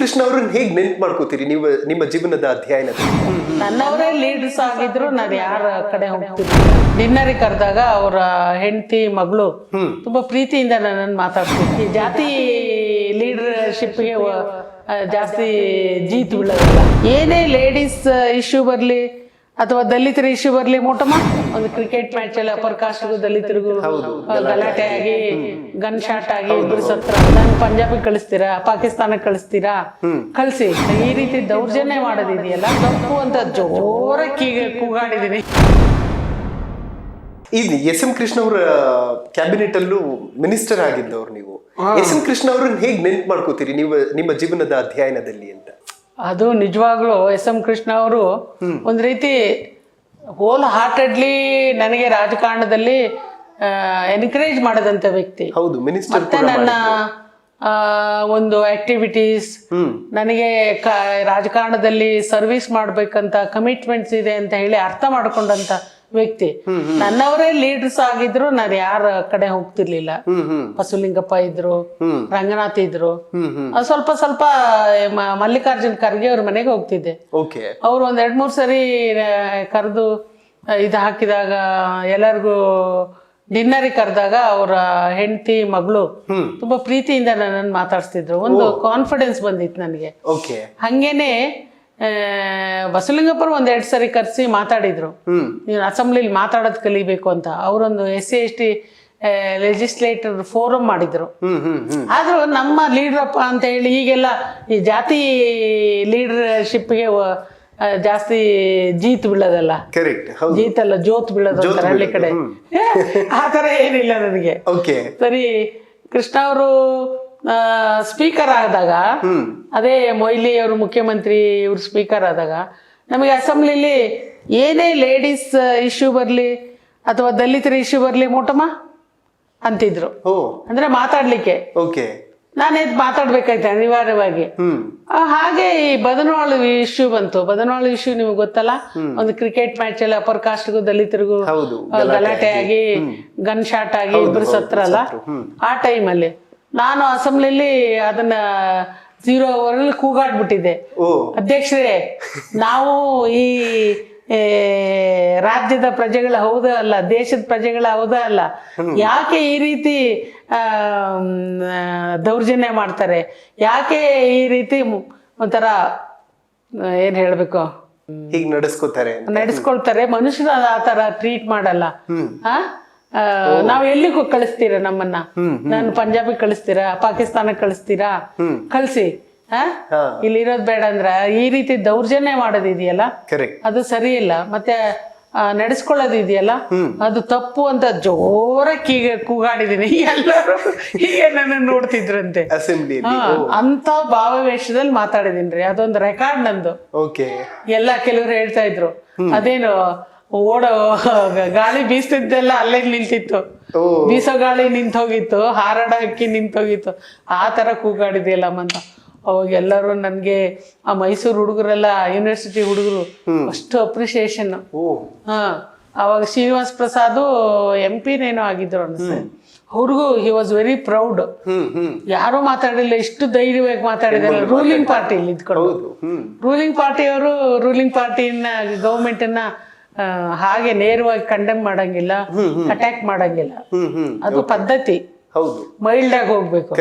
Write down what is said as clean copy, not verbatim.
ಕೃಷ್ಣ ಅವ್ರನ್ನ ಹೇಗ್ ನೆನ್ಪು ಮಾಡ್ಕೋತೀರಿ ನೀವು ನಿಮ್ಮ ಜೀವನದ ಅಧ್ಯಯನದಲ್ಲಿ? ನನ್ನವರೇ ಲೀಡರ್ಸ್ ಆಗಿದ್ರು ನಾನು ಯಾರ ಕಡೆ ಹೋಗ್ತಿದ್ದೆ. ಡಿನ್ನರಿಗೆ ಕರೆದಾಗ ಅವರ ಹೆಂಡತಿ ಮಗಳು ತುಂಬಾ ಪ್ರೀತಿಯಿಂದ ನನ್ನನ್ನು ಮಾತಾಡ್ತಿದ್ವಿ. ಜಾತಿ ಲೀಡರ್ಶಿಪ್ಗೆ ಜಾಸ್ತಿ ಜೀತು ಬೀಳೋದಿಲ್ಲ. ಏನೇ ಲೇಡೀಸ್ ಇಶ್ಯೂ ಬರಲಿ ಅಥವಾ ದಲಿತರ ಇಶ್ಯೂ ಬರ್ಲಿ, ಮೋಟಮ್ಮ ಒಂದು ಕ್ರಿಕೆಟ್ ಮ್ಯಾಚ್ ಅಲ್ಲಿ ಅಪರ್ ಕಾಸ್ಟ್ಗೂ ದಲಿತರಿಗೂ ಗಲಾಟೆ ಆಗಿ ಗನ್ ಶಾಟ್ ಆಗಿ ಇಬ್ರು ಸತ್ರ, ನಾನು ಪಂಜಾಬಿಗೆ ಕಳಿಸ್ತೀರಾ, ಪಾಕಿಸ್ತಾನಕ್ಕೆ ಕಳಿಸ್ತೀರಾ, ಕಳಿಸಿ. ಈ ರೀತಿ ದೌರ್ಜನ್ಯ ಮಾಡೋದಿದೆಯಲ್ಲ ತಪ್ಪು ಅಂತ ಜೋರಕ್ಕೆ ಕೂಗಾಡಿದೀನಿ. ಈಗ ಎಸ್ ಎಂ ಕೃಷ್ಣ ಅವರ ಕ್ಯಾಬಿನೆಟ್ ಅಲ್ಲೂ ಮಿನಿಸ್ಟರ್ ಆಗಿದ್ದವ್ರು ನೀವು. ಎಸ್ ಎಂ ಕೃಷ್ಣ ಅವ್ರನ್ನ ಹೇಗ್ ನೆನ್ಪು ಮಾಡ್ಕೋತೀರಿ ನೀವು ನಿಮ್ಮ ಜೀವನದ ಅಧ್ಯಯನದಲ್ಲಿ ಅಂತ? ಅದು ನಿಜವಾಗ್ಲೂ ಎಸ್ ಎಂ ಕೃಷ್ಣ ಅವರು ಒಂದ್ ರೀತಿ ಹೋಲ್ ಹಾರ್ಟೆಡ್ಲಿ ನನಗೆ ರಾಜಕಾರಣದಲ್ಲಿ ಎನ್ಕರೇಜ್ ಮಾಡದಂತ ವ್ಯಕ್ತಿ. ಹೌದು, ಮಿನಿಸ್ಟರ್. ಮತ್ತೆ ನನ್ನ ಒಂದು ಆಕ್ಟಿವಿಟೀಸ್, ನನಗೆ ರಾಜಕಾರಣದಲ್ಲಿ ಸರ್ವಿಸ್ ಮಾಡ್ಬೇಕಂತ ಕಮಿಟ್ಮೆಂಟ್ಸ್ ಇದೆ ಅಂತ ಹೇಳಿ ಅರ್ಥ ಮಾಡ್ಕೊಂಡಂತ ವ್ಯಕ್ತಿ. ನನ್ನವರೇ ಲೀಡರ್ಸ್ ಆಗಿದ್ರು ನಾನು ಯಾರ ಕಡೆ ಹೋಗ್ತಿರ್ಲಿಲ್ಲ. ಬಸವಲಿಂಗಪ್ಪ ಇದ್ರು, ರಂಗನಾಥ್ ಇದ್ರು, ಸ್ವಲ್ಪ ಸ್ವಲ್ಪ ಮಲ್ಲಿಕಾರ್ಜುನ್ ಖರ್ಗೆ ಅವ್ರ ಮನೆಗೆ ಹೋಗ್ತಿದ್ದೆ. ಅವ್ರು ಒಂದ್ 2-3 ಸರಿ ಕರೆದು ಇದು ಹಾಕಿದಾಗ, ಎಲ್ಲರಿಗೂ ಡಿನ್ನರಿಗೆ ಕರೆದಾಗ ಅವರ ಹೆಂಡತಿ ಮಗಳು ತುಂಬಾ ಪ್ರೀತಿಯಿಂದ ನನ್ನನ್ನು ಮಾತಾಡ್ಸ್ತಿದ್ರು. ಒಂದು ಕಾನ್ಫಿಡೆನ್ಸ್ ಬಂದಿತ್ತು ನನಗೆ. ಹಂಗೇನೆ ಬಸವಲಿಂಗಪ್ಪರು 1-2 ಸರಿ ಕರೆಸಿ ಮಾತಾಡಿದ್ರು, ನೀನು ಅಸೆಂಬ್ಲಿಲಿ ಮಾತಾಡೋದು ಕಲಿಬೇಕು ಅಂತ. ಅವರೊಂದು SC/ST ಲೆಜಿಸ್ಲೇಟರ್ ಫೋರಂ ಮಾಡಿದ್ರು. ಆದ್ರೂ ನಮ್ಮ ಲೀಡ್ರಪ್ಪ ಅಂತ ಹೇಳಿ ಈಗೆಲ್ಲ ಈ ಜಾತಿ ಲೀಡರ್ಶಿಪ್ಗೆ ಜಾಸ್ತಿ ಜೀತ್ ಬೀಳೋದಲ್ಲ, ಜೀತಲ್ಲ ಜೋತ್ ಬೀಳೋದು ಅಂತಾರೆ ಹಳ್ಳಿ ಕಡೆ. ಆ ತರ ಏನಿಲ್ಲ ನನಗೆ. ಸರಿ, ಕೃಷ್ಣ ಅವರು ಸ್ಪೀಕರ್ ಆದಾಗ, ಅದೇ ಮೊಯ್ಲಿ ಅವರು ಮುಖ್ಯಮಂತ್ರಿ, ಇವ್ರು ಸ್ಪೀಕರ್ ಆದಾಗ ನಮಗೆ ಅಸೆಂಬ್ಲಿಲಿ ಏನೇ ಲೇಡೀಸ್ ಇಶ್ಯೂ ಬರ್ಲಿ ಅಥವಾ ದಲಿತರ ಇಶ್ಯೂ ಬರ್ಲಿ, ಮೋಟಮ್ಮ ಅಂತಿದ್ರು. ಅಂದ್ರೆ ಮಾತಾಡ್ಲಿಕ್ಕೆ ನಾನೇ ಮಾತಾಡ್ಬೇಕಾಯ್ತು ಅನಿವಾರ್ಯವಾಗಿ. ಹಾಗೆ ಈ ಬದನವಾಳು ಇಶ್ಯೂ ಬಂತು. ಬದನವಾಳು ಇಶ್ಯೂ ನಿಮ್ಗೆ ಗೊತ್ತಲ್ಲ, ಒಂದು ಕ್ರಿಕೆಟ್ ಮ್ಯಾಚ್ ಅಲ್ಲಿ ಅಪರ್ ಕಾಸ್ಟ್ಗೂ ದಲಿತರಿಗೂ ಗಲಾಟೆ ಆಗಿ ಗನ್ ಶಾಟ್ ಆಗಿ ಇಬ್ರು ಸತ್ರಲ್ಲ. ಆ ಟೈಮಲ್ಲಿ ನಾನು ಅಸೆಂಬ್ಲಿಲಿ ಅದನ್ನ 0 ಅವರಲ್ಲಿ ಕೂಗಾಡ್ಬಿಟ್ಟಿದ್ದೆ, ಅಧ್ಯಕ್ಷರೇ ನಾವು ಈ ರಾಜ್ಯದ ಪ್ರಜೆಗಳ ಹೌದಾ ಅಲ್ಲ, ದೇಶದ ಪ್ರಜೆಗಳ ಹೌದಾ ಅಲ್ಲ, ಯಾಕೆ ಈ ರೀತಿ ದೌರ್ಜನ್ಯ ಮಾಡ್ತಾರೆ, ಯಾಕೆ ಈ ರೀತಿ ಒಂಥರ ಏನ್ ಹೇಳ್ಬೇಕು ಹೀಗೆ ನಡೆಸ್ಕೊಳ್ತಾರೆ, ಮನುಷ್ಯನ ಆ ತರ ಟ್ರೀಟ್ ಮಾಡಲ್ಲ. ನಾವ್ ಎಲ್ಲಿಗೂ ಕಳಿಸ್ತೀರಾ ನಮ್ಮನ್ನ? ನಾನು ಪಂಜಾಬಿಗೆ ಕಳಿಸ್ತೀರಾ, ಪಾಕಿಸ್ತಾನಕ್ಕೆ ಕಳಿಸ್ತೀರಾ, ಕಳ್ಸಿ. ಇಲ್ಲಿರೋದ್ ಬೇಡ ಅಂದ್ರ ಈ ರೀತಿ ದೌರ್ಜನ್ಯ ಮಾಡೋದಿದೆಯಲ್ಲ ಅದು ಸರಿ ಇಲ್ಲ. ಮತ್ತೆ ನಡೆಸ್ಕೊಳ್ಳೋದಿದೆಯಲ್ಲ ಅದು ತಪ್ಪು ಅಂತ ಜೋರಕ್ಕೆ ಕೂಗಾಡಿದೀನಿ. ಎಲ್ಲರೂ ಹೀಗೆ ನನ್ನ ನೋಡ್ತಿದ್ರಂತೆ. ಅಂತ ಭಾವವೇಶದಲ್ಲಿ ಮಾತಾಡಿದೀನ್ರಿ. ಅದೊಂದು ರೆಕಾರ್ಡ್ ನಂದು. ಎಲ್ಲ ಕೆಲವ್ರು ಹೇಳ್ತಾ ಇದ್ರು, ಅದೇನು ಓಡೋ ಗಾಳಿ ಬೀಸ್ತಿದ್ದೆಲ್ಲ ಅಲ್ಲೇ ನಿಲ್ತಿತ್ತು, ಬೀಸೋ ಗಾಳಿ ನಿಂತ ಹೋಗಿತ್ತು, ಹಾರಾಡ ಹಕ್ಕಿ ನಿಂತ ಹೋಗಿತ್ತು, ಆ ತರ ಕೂಗಾಡಿದೆಯಲ್ಲ ಅಂತ. ಅವಾಗ ಎಲ್ಲರೂ ನನ್ಗೆ, ಆ ಮೈಸೂರು ಹುಡುಗರೆಲ್ಲ, ಯೂನಿವರ್ಸಿಟಿ ಹುಡುಗರು ಅಷ್ಟು ಅಪ್ರಿಸಿಯೇಷನ್. ಅವಾಗ ಶ್ರೀನಿವಾಸ್ ಪ್ರಸಾದ್ MP-ನೇನೋ ಆಗಿದ್ರು ಅನ್ಸುತ್ತೆ. ಅವ್ರಿಗೂ ಹಿ ವಾಸ್ ವೆರಿ ಪ್ರೌಡ್. ಯಾರು ಮಾತಾಡಿಲ್ಲ, ಇಷ್ಟು ಧೈರ್ಯವಾಗಿ ಮಾತಾಡಿದಾರೆ. ರೂಲಿಂಗ್ ಪಾರ್ಟಿಯಲ್ಲಿ ಇದ್ಕೊಂಡು, ರೂಲಿಂಗ್ ಪಾರ್ಟಿಯವರು ರೂಲಿಂಗ್ ಪಾರ್ಟಿಯನ್ನ, ಗವರ್ಮೆಂಟ್ ಅನ್ನ ಹಾಗೆ ನೇರವಾಗಿ ಕಂಡೆಮ್ ಮಾಡಂಗಿಲ್ಲ, ಅಟ್ಯಾಕ್ ಮಾಡಂಗಿಲ್ಲ. ಅದು ಪದ್ಧತಿ. ಮೈಲ್ಡ್ ಆಗಿ ಹೋಗ್ಬೇಕು.